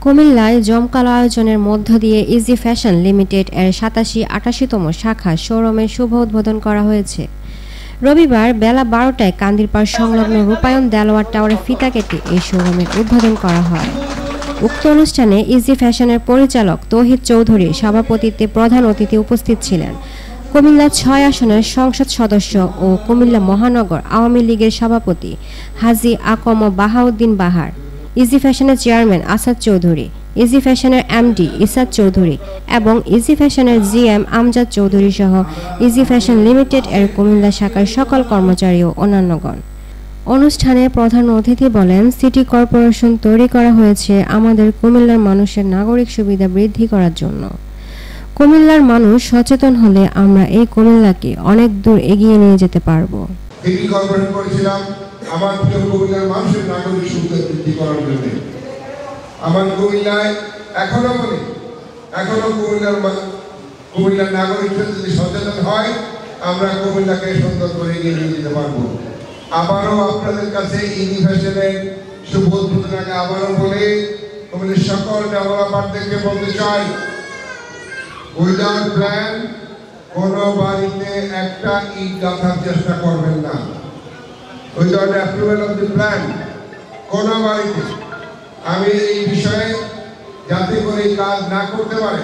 কুমিল্লায় জমকালো আয়োজনের মধ্য দিয়ে ইজি ফ্যাশন লিমিটেড এর 87-88তম শাখা শোরুমের শুভ উদ্বোধন করা হয়েছে। রবিবার বেলা 12টায় কান্দিরপাড় সংলগ্ন রূপায়ণ দেলোয়ার টাওয়ারে ফিতা কেটে এই শোরুমের উদ্বোধন করা হয়। উক্ত অনুষ্ঠানে ইজি ফ্যাশনের পরিচালক তৌহিদ চৌধুরীর সভাপতিত্বে প্রধান অতিথি উপস্থিত ছিলেন কুমিল্লা ৬ আসনের সংসদ সদস্য ও কুমিল্লা মহানগর আওয়ামী লীগের সভাপতি হাজী আকম বাহাউদ্দিন বাহার, ইজি ফ্যাশনের চেয়ারম্যান আসাদ চৌধুরী, ইজি ফ্যাশনের এমডি ইসাদ চৌধুরী এবং ইজি ফ্যাশনের জিএম আমজাদ চৌধুরী সহ ইজি ফ্যাশন লিমিটেড এর কুমিল্লা শাখার সকল কর্মচারী ও অন্যান্যগণ। অনুষ্ঠানে প্রধান অতিথি বলেন, সিটি কর্পোরেশন তৈরি করা হয়েছে আমাদের কুমিল্লার মানুষের নাগরিক সুবিধা বৃদ্ধি করার জন্য। কুমিল্লার মানুষ সচেতন হলে আমরা এই কুমিল্লাকে অনেক দূর এগিয়ে নিয়ে যেতে পারবো। সিটি কর্পোরেশন করেছিলাম আমার প্রিয় কুমিল্লার মানুষের নাগরিক সুবিধা বৃদ্ধি করার জন্য। আমার কুমিল্লায় এখনো কুমিল্লার নাগরিকরা যদি সচেতন হয়, আমরা কুমিল্লাকে সুন্দর করে এগিয়ে নিয়ে যেতে পারবো। আবারও আপনাদের কাছে ইজি ফ্যাশনের শুভ উদ্বোধন আগে আবারও বলে কুমিল্লার সকল ডেভেলপারদেরকে বলতে চাই, উইদাউট প্ল্যান কোনো বাড়িতে একটা ইট গাঁথার চেষ্টা করবেন না। Without approval of the plan কোনো বাড়িতে আমি এই বিষয়ে যাতে করে কাজ না করতে পারে,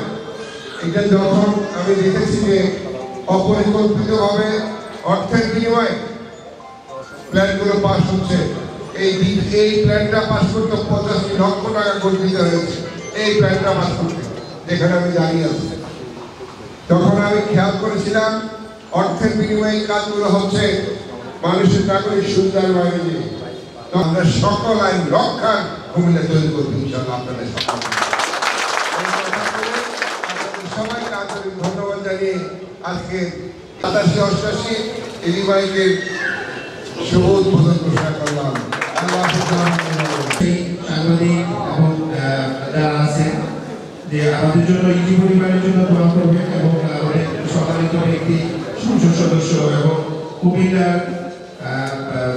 এটা যখন আমি দেখেছি যে অপরিকল্পিতভাবে অর্থের বিনিময়ে প্ল্যানগুলো পাস হচ্ছে, এই প্ল্যানটা পাস করতে 85 লক্ষ টাকা করে দিতে হয়েছে এই প্ল্যানটা পাস করতে, যেখানে আমি দাঁড়িয়ে আছি। তখন আমি খেয়াল করেছিলাম অর্থের বিনিময়ে কাজগুলো হচ্ছে মানুষের নাগরিক সুবিধার বাইরে নিয়ে। তো আমরা সকল আইন রক্ষার ভূমিকা তৈরি করবো ইনশাআল্লাহ। আপনাদের সবাইকে আন্তরিক ধন্যবাদ জানিয়ে আজকে 87-88 ইজি বাইকের শুভ উদ্বোধন ঘোষণা করলাম। সাংবাদিক এবং যারা আছেন যে আমাদের জন্য ইজি পরিবারের জন্য দোয়া করবেন এবং আমাদের সম্মানিত একটি সংসদ সদস্য এবং কুমিল্লার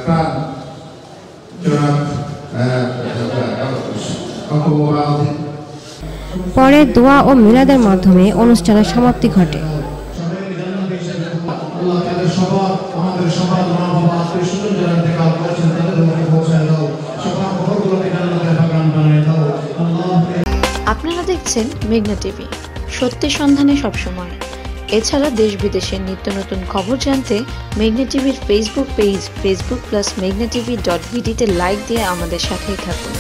প্রাণ জনাব পরে দোয়া ও মিলাদের মাধ্যমে অনুষ্ঠানের সমাপ্তি ঘটে। আপনারা দেখছেন মেঘনা টিভি, সত্যের সন্ধানে সবসময়। এছাড়া দেশ বিদেশের নিত্য নতুন খবর জানতে মেঘনা টিভির ফেসবুক পেজ facebook+meghna tv.bd তে লাইক দিয়ে আমাদের সাথেই থাকুন।